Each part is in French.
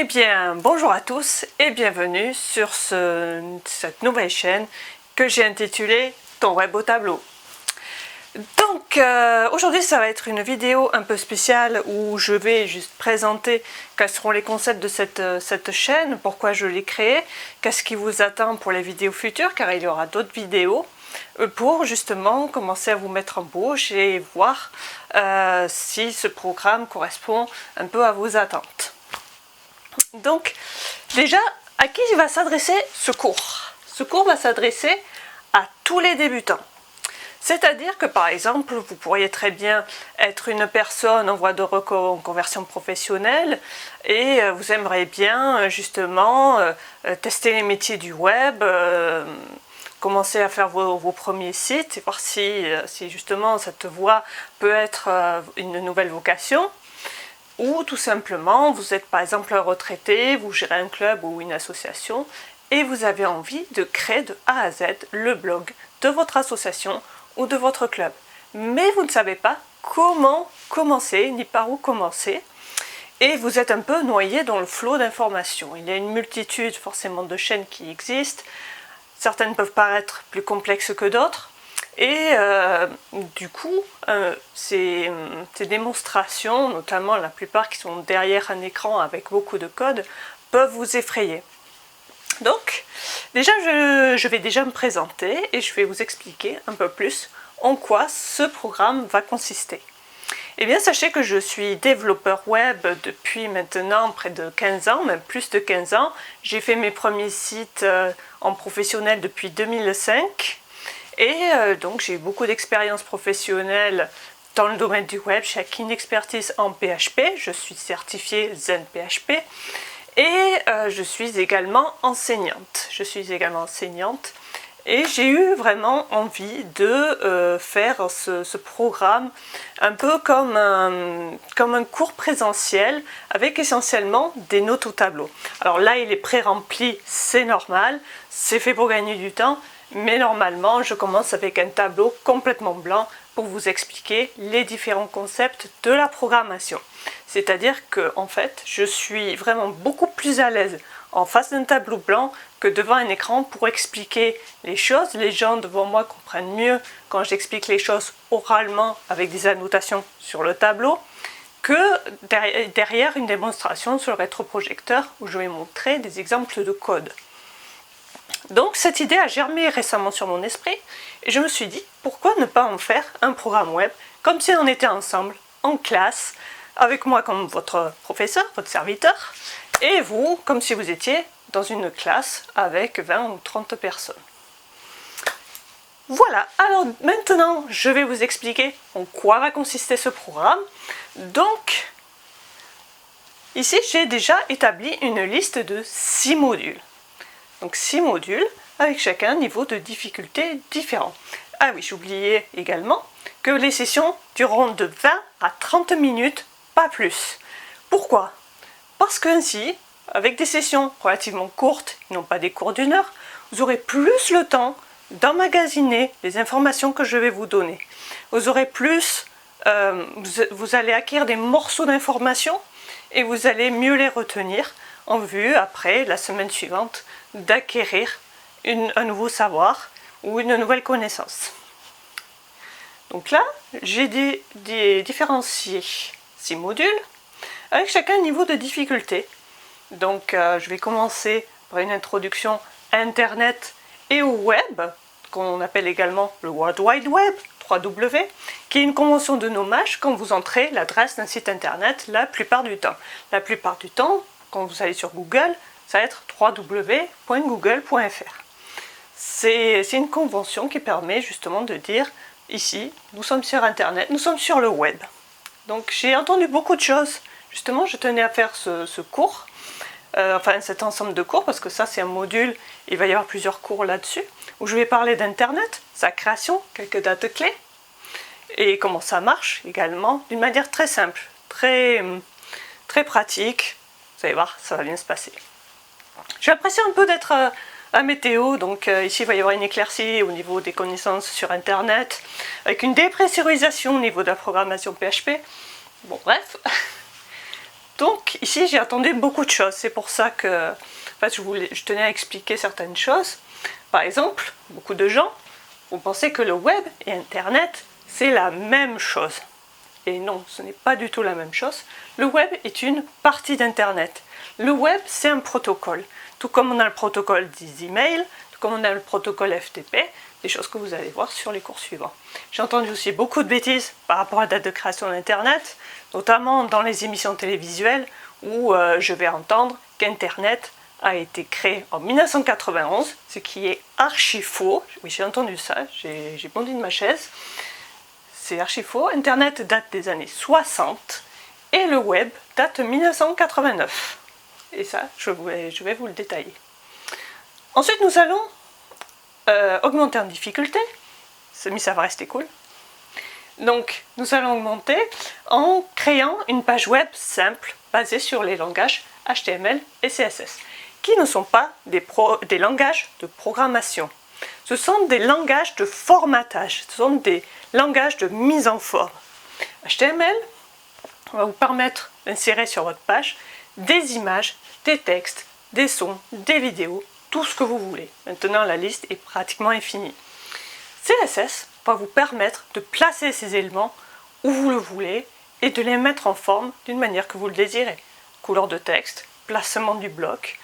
Eh bien, bonjour à tous et bienvenue sur cette nouvelle chaîne que j'ai intitulée Ton web au tableau. Donc, aujourd'hui, ça va être une vidéo un peu spéciale où je vais juste présenter quels seront les concepts de cette chaîne, pourquoi je l'ai créée, qu'est-ce qui vous attend pour les vidéos futures, car il y aura d'autres vidéos, pour justement commencer à vous mettre en bouche et voir si ce programme correspond un peu à vos attentes. Donc, déjà, à qui va s'adresser ce cours? Ce cours va s'adresser à tous les débutants. C'est-à-dire que, par exemple, vous pourriez très bien être une personne en voie de reconversion professionnelle et vous aimeriez bien, justement, tester les métiers du web, commencer à faire vos premiers sites et voir si justement, cette voie peut être une nouvelle vocation. Ou tout simplement, vous êtes par exemple un retraité, vous gérez un club ou une association et vous avez envie de créer de A à Z le blog de votre association ou de votre club. Mais vous ne savez pas comment commencer, ni par où commencer. Et vous êtes un peu noyé dans le flot d'informations. Il y a une multitude forcément de chaînes qui existent. Certaines peuvent paraître plus complexes que d'autres. Et du coup, ces démonstrations, notamment la plupart qui sont derrière un écran avec beaucoup de code, peuvent vous effrayer. Donc, déjà, je vais déjà me présenter et je vais vous expliquer un peu plus en quoi ce programme va consister. Eh bien, sachez que je suis développeur web depuis maintenant près de 15 ans, même plus de 15 ans. J'ai fait mes premiers sites en professionnel depuis 2005. Et donc j'ai eu beaucoup d'expérience professionnelle dans le domaine du web. J'ai acquis une expertise en PHP, je suis certifiée Zen PHP et je suis également enseignante. Et j'ai eu vraiment envie de faire ce programme un peu comme un cours présentiel avec essentiellement des notes au tableau. Alors là, il est pré-rempli, c'est normal, c'est fait pour gagner du temps. Mais normalement, je commence avec un tableau complètement blanc pour vous expliquer les différents concepts de la programmation. C'est-à-dire que, en fait, je suis vraiment beaucoup plus à l'aise en face d'un tableau blanc que devant un écran pour expliquer les choses. Les gens devant moi comprennent mieux quand j'explique les choses oralement avec des annotations sur le tableau que derrière une démonstration sur le rétroprojecteur où je vais montrer des exemples de code. Donc cette idée a germé récemment sur mon esprit et je me suis dit pourquoi ne pas en faire un programme web comme si on était ensemble en classe avec moi comme votre professeur, votre serviteur et vous comme si vous étiez dans une classe avec 20 ou 30 personnes. Voilà, alors maintenant je vais vous expliquer en quoi va consister ce programme. Donc ici j'ai déjà établi une liste de 6 modules. Donc 6 modules avec chacun un niveau de difficulté différent. Ah oui, j'oubliais également que les sessions dureront de 20 à 30 minutes, pas plus. Pourquoi? Parce qu'ainsi, avec des sessions relativement courtes, non pas des cours d'1 heure, vous aurez plus le temps d'emmagasiner les informations que je vais vous donner. Vous aurez plus, vous allez acquérir des morceaux d'informations et vous allez mieux les retenir en vue, après, la semaine suivante, d'acquérir un nouveau savoir ou une nouvelle connaissance. Donc là, j'ai différencié 6 modules avec chacun un niveau de difficulté. Donc je vais commencer par une introduction à Internet et au web, qu'on appelle également le World Wide Web, 3W, qui est une convention de nommage quand vous entrez l'adresse d'un site Internet la plupart du temps. La plupart du temps, quand vous allez sur Google, ça va être www.google.fr. C'est une convention qui permet justement de dire ici, nous sommes sur Internet, nous sommes sur le web. Donc j'ai entendu beaucoup de choses. Justement, je tenais à faire ce cours, enfin cet ensemble de cours, parce que ça c'est un module, il va y avoir plusieurs cours là-dessus, où je vais parler d'Internet, sa création, quelques dates clés, et comment ça marche également, d'une manière très simple, très pratique. Vous allez voir, ça va bien se passer. J'ai l'impression un peu d'être à météo, donc ici il va y avoir une éclaircie au niveau des connaissances sur Internet, avec une dépressurisation au niveau de la programmation PHP. Bon bref. Donc ici j'ai attendu beaucoup de choses, c'est pour ça que je tenais à expliquer certaines choses. Par exemple, beaucoup de gens vont penser que le web et Internet c'est la même chose. Et non, ce n'est pas du tout la même chose. Le web est une partie d'Internet. Le web c'est un protocole, tout comme on a le protocole des emails, tout comme on a le protocole FTP, des choses que vous allez voir sur les cours suivants. J'ai entendu aussi beaucoup de bêtises par rapport à la date de création d'Internet, notamment dans les émissions télévisuelles où je vais entendre qu'Internet a été créé en 1991, ce qui est archi faux. Oui, j'ai entendu ça, j'ai bondi de ma chaise. C'est archi faux. Internet date des années 60 et le web date de 1989. Et ça, je vais vous le détailler. Ensuite, nous allons augmenter en difficulté, mais ça va rester cool. Donc, nous allons augmenter en créant une page web simple basée sur les langages HTML et CSS, qui ne sont pas des langages de programmation. Ce sont des langages de formatage, ce sont des langages de mise en forme. HTML va vous permettre d'insérer sur votre page des images, des textes, des sons, des vidéos, tout ce que vous voulez. Maintenant, la liste est pratiquement infinie. CSS va vous permettre de placer ces éléments où vous le voulez et de les mettre en forme d'une manière que vous le désirez. Couleur de texte, placement du bloc,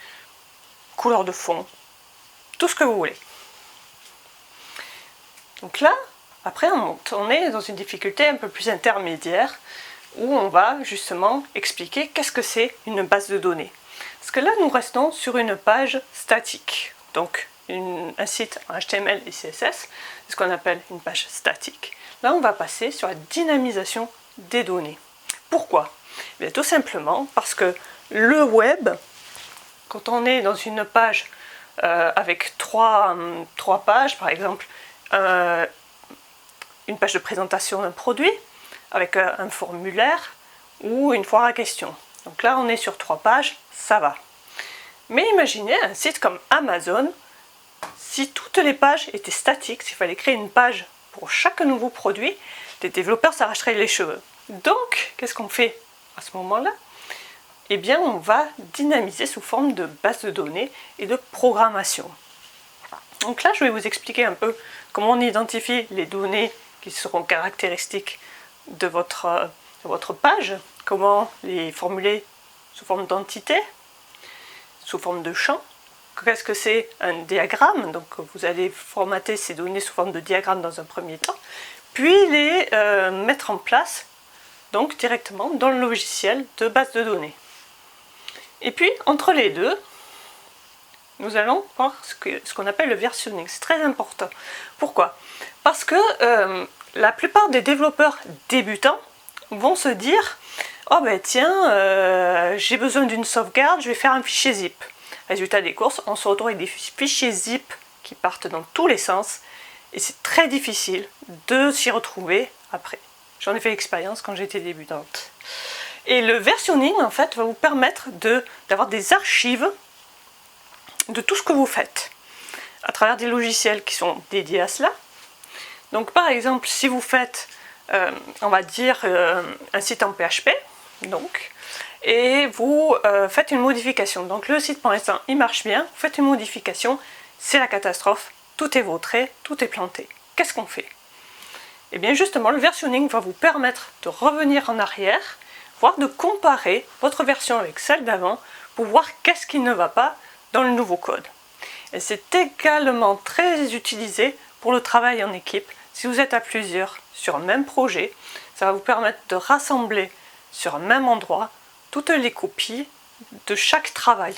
couleur de fond, tout ce que vous voulez. Donc là, après on est dans une difficulté un peu plus intermédiaire où on va justement expliquer qu'est-ce que c'est une base de données. Parce que là, nous restons sur une page statique. Donc, un site en HTML et CSS, c'est ce qu'on appelle une page statique. Là, on va passer sur la dynamisation des données. Pourquoi? Bien, tout simplement parce que le web, quand on est dans une page avec trois pages, par exemple, une page de présentation d'un produit, avec un formulaire ou une foire à questions. Donc là, on est sur 3 pages, ça va. Mais imaginez un site comme Amazon, si toutes les pages étaient statiques, s'il fallait créer une page pour chaque nouveau produit, les développeurs s'arracheraient les cheveux. Donc, qu'est-ce qu'on fait à ce moment-là? Eh bien, on va dynamiser sous forme de base de données et de programmation. Donc là, je vais vous expliquer un peu comment on identifie les données qui seront caractéristiques de votre page, comment les formuler sous forme d'entité, sous forme de champ. Qu'est-ce que c'est un diagramme? Donc vous allez formater ces données sous forme de diagramme dans un premier temps, puis les mettre en place donc directement dans le logiciel de base de données. Et puis entre les deux, nous allons voir ce qu'on appelle le versionning. C'est très important. Pourquoi? Parce que la plupart des développeurs débutants vont se dire « Oh ben tiens, j'ai besoin d'une sauvegarde, je vais faire un fichier zip ». Résultat des courses, on se retrouve avec des fichiers zip qui partent dans tous les sens et c'est très difficile de s'y retrouver après. J'en ai fait l'expérience quand j'étais débutante. Et le versionning, en fait, va vous permettre d'avoir des archives de tout ce que vous faites à travers des logiciels qui sont dédiés à cela. Donc par exemple, si vous faites, on va dire, un site en PHP, donc, et vous faites une modification. Donc le site pour l'instant il marche bien, vous faites une modification, c'est la catastrophe, tout est vautré, tout est planté. Qu'est-ce qu'on fait? Et bien justement, le versionning va vous permettre de revenir en arrière, voire de comparer votre version avec celle d'avant pour voir qu'est-ce qui ne va pas dans le nouveau code. Et c'est également très utilisé pour le travail en équipe. Si vous êtes à plusieurs sur un même projet, ça va vous permettre de rassembler sur un même endroit toutes les copies de chaque travail.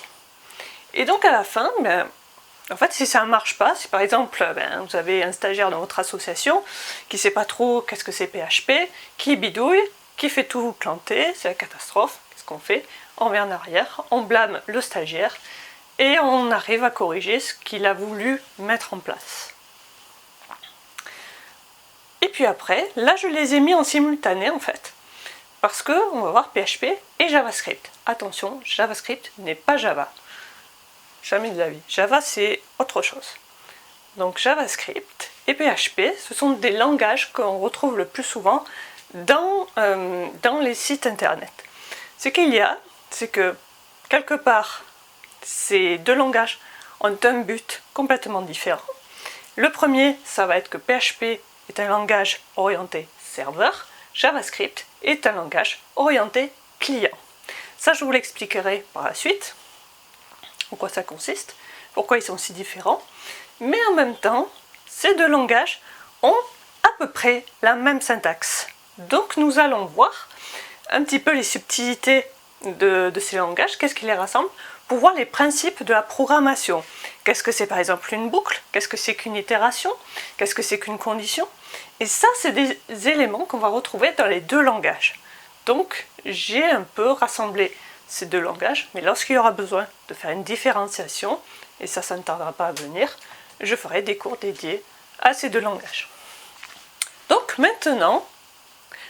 Et donc à la fin, en fait, si ça ne marche pas, si par exemple vous avez un stagiaire dans votre association qui ne sait pas trop qu'est-ce que c'est PHP, qui bidouille, qui fait tout planter, c'est la catastrophe, qu'est-ce qu'on fait? On revient en arrière, on blâme le stagiaire et on arrive à corriger ce qu'il a voulu mettre en place. Et puis après, là je les ai mis en simultané en fait. Parce qu'on va voir PHP et JavaScript. Attention, JavaScript n'est pas Java. Jamais de la vie. Java, c'est autre chose. Donc JavaScript et PHP, ce sont des langages qu'on retrouve le plus souvent dans les sites internet. Ce qu'il y a, c'est que quelque part, ces deux langages ont un but complètement différent. Le premier, ça va être que PHP est un langage orienté serveur, JavaScript est un langage orienté client. Ça, je vous l'expliquerai par la suite, en quoi ça consiste, pourquoi ils sont si différents. Mais en même temps, ces deux langages ont à peu près la même syntaxe. Donc nous allons voir un petit peu les subtilités de ces langages, qu'est-ce qui les rassemble, pour voir les principes de la programmation. Qu'est-ce que c'est par exemple une boucle? Qu'est-ce que c'est qu'une itération? Qu'est-ce que c'est qu'une condition? Et ça, c'est des éléments qu'on va retrouver dans les deux langages. Donc, j'ai un peu rassemblé ces deux langages, mais lorsqu'il y aura besoin de faire une différenciation, et ça ne tardera pas à venir, je ferai des cours dédiés à ces deux langages. Donc maintenant,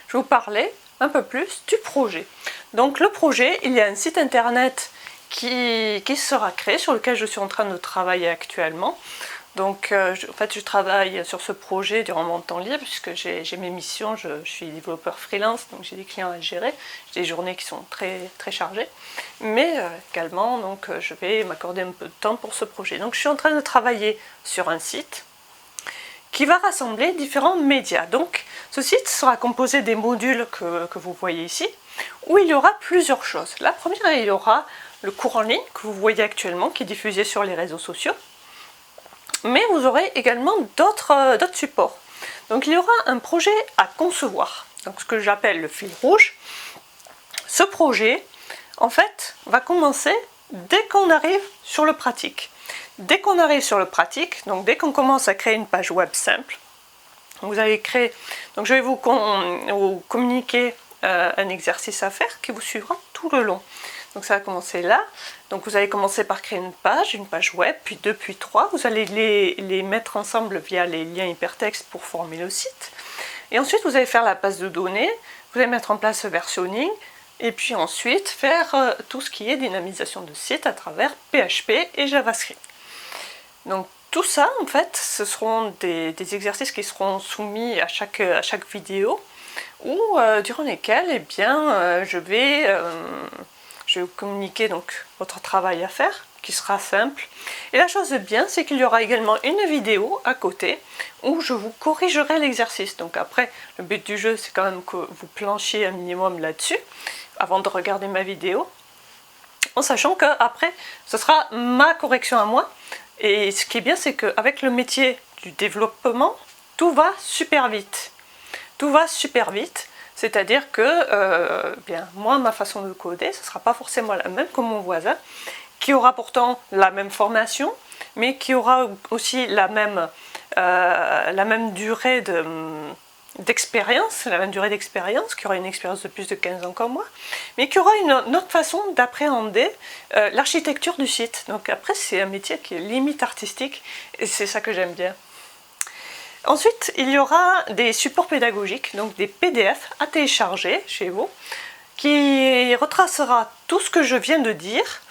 je vais vous parler un peu plus du projet. Donc le projet, il y a un site internet qui sera créé, sur lequel je suis en train de travailler actuellement. Donc en fait, je travaille sur ce projet durant mon temps libre, puisque j'ai mes missions, je suis développeur freelance, donc j'ai des clients à gérer, j'ai des journées qui sont très, très chargées, mais également donc, je vais m'accorder un peu de temps pour ce projet. Donc je suis en train de travailler sur un site qui va rassembler différents médias. Donc ce site sera composé des modules que vous voyez ici, où il y aura plusieurs choses. La première, il y aura le cours en ligne que vous voyez actuellement, qui est diffusé sur les réseaux sociaux, mais vous aurez également d'autres supports. Donc il y aura un projet à concevoir, donc ce que j'appelle le fil rouge. Ce projet, en fait, va commencer dès qu'on arrive sur le pratique. Dès qu'on arrive sur le pratique, donc dès qu'on commence à créer une page web simple, vous allez créer, donc je vais vous communiquer un exercice à faire qui vous suivra tout le long. Donc ça va commencer là, donc vous allez commencer par créer une page web, puis 2, puis 3, vous allez les mettre ensemble via les liens hypertextes pour former le site, et ensuite vous allez faire la base de données, vous allez mettre en place le versionning, et puis ensuite faire tout ce qui est dynamisation de site à travers PHP et JavaScript. Donc tout ça, en fait, ce seront des exercices qui seront soumis à chaque vidéo, ou durant lesquels, eh bien, je vais vous communiquer donc votre travail à faire, qui sera simple. Et la chose de bien, c'est qu'il y aura également une vidéo à côté, où je vous corrigerai l'exercice. Donc après, le but du jeu, c'est quand même que vous planchiez un minimum là-dessus, avant de regarder ma vidéo, en sachant qu'après, ce sera ma correction à moi. Et ce qui est bien, c'est qu'avec le métier du développement, tout va super vite. Tout va super vite, c'est-à-dire que bien, moi, ma façon de coder, ce ne sera pas forcément la même que mon voisin, qui aura pourtant la même formation, mais qui aura aussi la même durée d'expérience, qui aura une expérience de plus de 15 ans comme moi, mais qui aura une autre façon d'appréhender l'architecture du site. Donc après, c'est un métier qui est limite artistique, et c'est ça que j'aime bien. Ensuite, il y aura des supports pédagogiques, donc des PDF à télécharger chez vous, qui retracera tout ce que je viens de dire,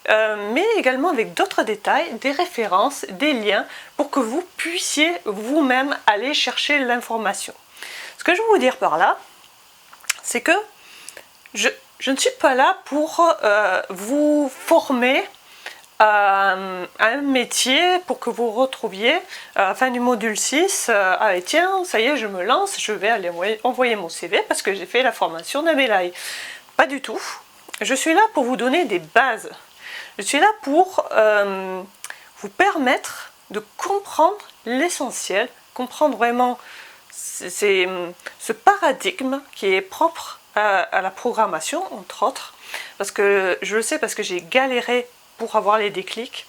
mais également avec d'autres détails, des références, des liens, pour que vous puissiez vous-même aller chercher l'information. Ce que je veux vous dire par là, c'est que je ne suis pas là pour vous former à un métier pour que vous retrouviez à la fin du module 6, ah et tiens, ça y est, je me lance, je vais aller envoyer mon CV parce que j'ai fait la formation d'Amelai. Pas du tout. Je suis là pour vous donner des bases. Je suis là pour vous permettre de comprendre l'essentiel, comprendre vraiment ce paradigme qui est propre à la programmation, entre autres, parce que je le sais, parce que j'ai galéré pour avoir les déclics.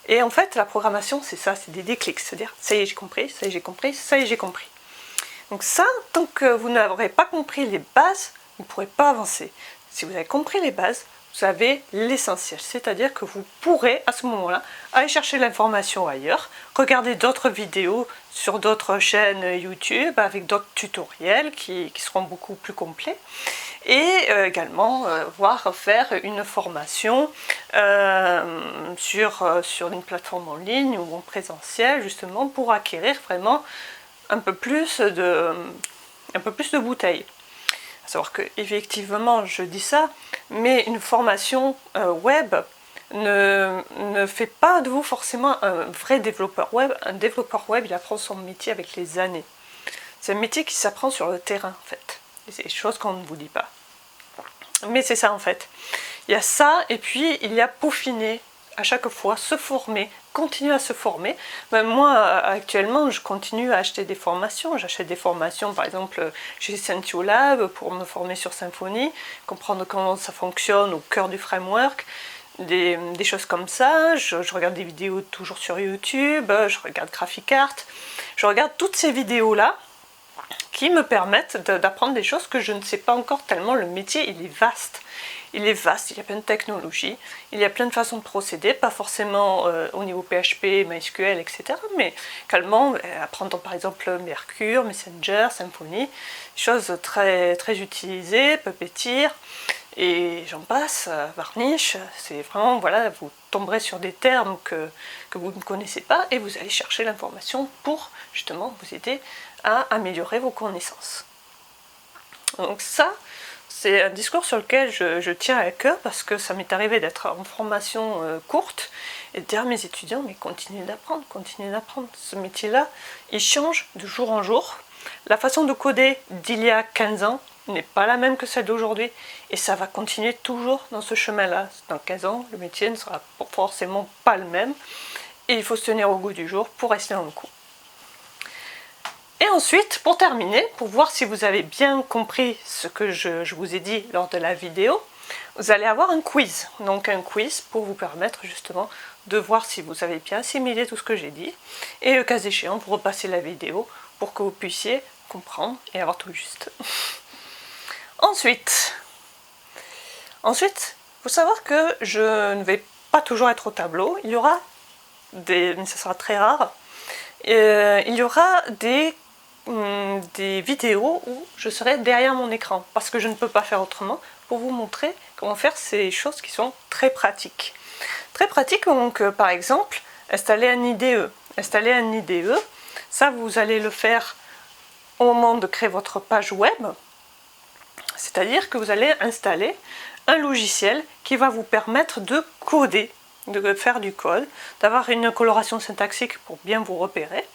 Et en fait, la programmation, c'est ça, c'est des déclics, c'est-à-dire ça y est, j'ai compris, ça y est, j'ai compris, ça y est, j'ai compris. Donc ça, tant que vous n'aurez pas compris les bases, vous ne pourrez pas avancer. Si vous avez compris les bases, vous avez l'essentiel, c'est-à-dire que vous pourrez à ce moment-là aller chercher l'information ailleurs, regarder d'autres vidéos sur d'autres chaînes YouTube avec d'autres tutoriels qui seront beaucoup plus complets, et également faire une formation sur une plateforme en ligne ou en présentiel, justement pour acquérir vraiment un peu plus de bouteilles. À savoir que effectivement je dis ça, mais une formation web ne fait pas de vous forcément un vrai développeur web. Un développeur web, il apprend son métier avec les années. C'est un métier qui s'apprend sur le terrain, en fait. C'est des choses qu'on ne vous dit pas. Mais c'est ça, en fait. Il y a ça, et puis il y a peaufiner à chaque fois, se former, continuer à se former. Même moi, actuellement, je continue à acheter des formations. J'achète des formations, par exemple, chez Scientiolab pour me former sur Symfony, comprendre comment ça fonctionne au cœur du framework, des choses comme ça. Je regarde des vidéos toujours sur YouTube, je regarde GraphiCart. Je regarde toutes ces vidéos-là qui me permettent d'apprendre des choses que je ne sais pas encore tellement le métier, il est vaste. Il est vaste, il y a plein de technologies, il y a plein de façons de procéder, pas forcément au niveau PHP, MySQL, etc. Mais également apprendre par exemple Mercure, Messenger, Symfony, choses très, très utilisées, Puppeteer, et j'en passe, Varnish, c'est vraiment, voilà, vous tomberez sur des termes que vous ne connaissez pas et vous allez chercher l'information pour justement vous aider à améliorer vos connaissances. Donc ça, c'est un discours sur lequel je tiens à cœur parce que ça m'est arrivé d'être en formation courte et de dire à mes étudiants, mais continuez d'apprendre, continuez d'apprendre. Ce métier-là, il change de jour en jour. La façon de coder d'il y a 15 ans n'est pas la même que celle d'aujourd'hui et ça va continuer toujours dans ce chemin-là. Dans 15 ans, le métier ne sera forcément pas le même et il faut se tenir au goût du jour pour rester dans le coup. Et ensuite, pour terminer, pour voir si vous avez bien compris ce que je vous ai dit lors de la vidéo, vous allez avoir un quiz. Donc un quiz pour vous permettre justement de voir si vous avez bien assimilé tout ce que j'ai dit. Et le cas échéant, vous repassez la vidéo pour que vous puissiez comprendre et avoir tout juste. Ensuite, il faut savoir que je ne vais pas toujours être au tableau. Il y aura mais ça sera très rare, il y aura des vidéos où je serai derrière mon écran parce que je ne peux pas faire autrement pour vous montrer comment faire ces choses qui sont très pratiques. Très pratiques, donc par exemple, installer un IDE. Installer un IDE, ça vous allez le faire au moment de créer votre page web, c'est-à-dire que vous allez installer un logiciel qui va vous permettre de coder, de faire du code, d'avoir une coloration syntaxique pour bien vous repérer.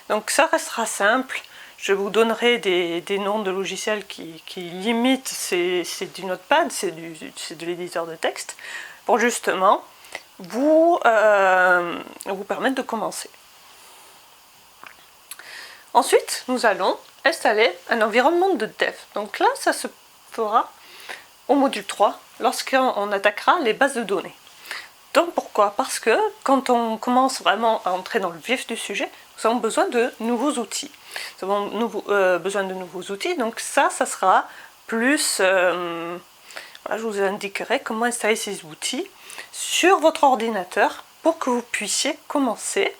Donc ça restera simple. Je vous donnerai des noms de logiciels qui limitent, c'est du Notepad, c'est de l'éditeur de texte, pour justement vous permettre de commencer. Ensuite, nous allons installer un environnement de dev. Donc là, ça se fera au module 3, lorsqu'on attaquera les bases de données. Donc pourquoi? Parce que quand on commence vraiment à entrer dans le vif du sujet, nous avons besoin de nouveaux outils. Nous avons besoin de nouveaux outils, donc ça sera plus... voilà, je vous indiquerai comment installer ces outils sur votre ordinateur pour que vous puissiez commencer,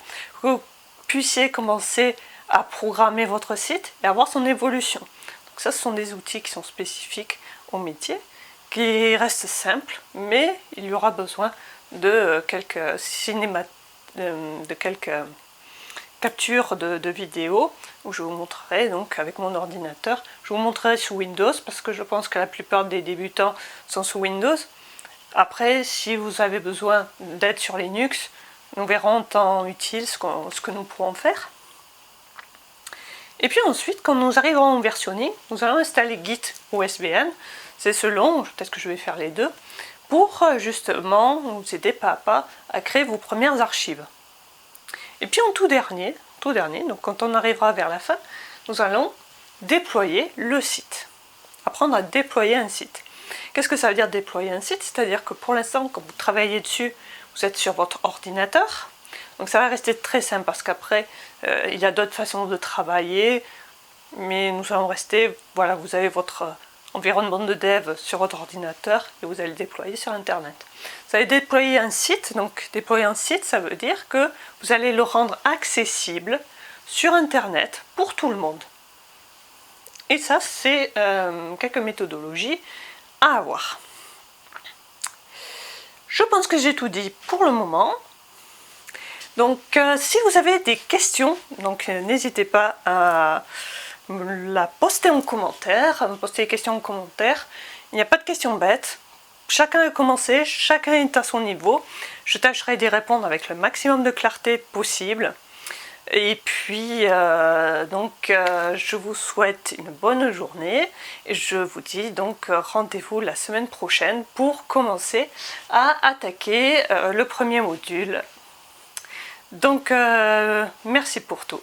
à programmer votre site et avoir son évolution. Donc ça, ce sont des outils qui sont spécifiques au métier, qui restent simples, mais il y aura besoin de quelques captures de vidéos où je vous montrerai donc avec mon ordinateur. Je vous montrerai sous Windows parce que je pense que la plupart des débutants sont sous Windows. Après, si vous avez besoin d'aide sur Linux, nous verrons en temps utile ce que nous pourrons faire. Et puis ensuite, quand nous arriverons au versionning, nous allons installer Git ou SVN. C'est selon, peut-être que je vais faire les deux, pour justement vous aider pas à pas à créer vos premières archives. Et puis en tout dernier, donc quand on arrivera vers la fin, nous allons déployer le site. Apprendre à déployer un site. Qu'est-ce que ça veut dire déployer un site? C'est-à-dire que pour l'instant, quand vous travaillez dessus, vous êtes sur votre ordinateur. Donc ça va rester très simple parce qu'après, il y a d'autres façons de travailler. Mais nous allons rester, voilà, vous avez votre environnement de dev sur votre ordinateur et vous allez le déployer sur Internet. Vous allez déployer un site, donc déployer un site, ça veut dire que vous allez le rendre accessible sur Internet pour tout le monde. Et ça, c'est quelques méthodologies à avoir. Je pense que j'ai tout dit pour le moment. Donc, si vous avez des questions, donc n'hésitez pas à me la poster en commentaire, à me poster des questions en commentaire. Il n'y a pas de questions bêtes. chacun a commencé, chacun est à son niveau. Je tâcherai d'y répondre avec le maximum de clarté possible. Et puis, je vous souhaite une bonne journée et je vous dis donc rendez-vous la semaine prochaine pour commencer à attaquer le premier module. Donc, merci pour tout.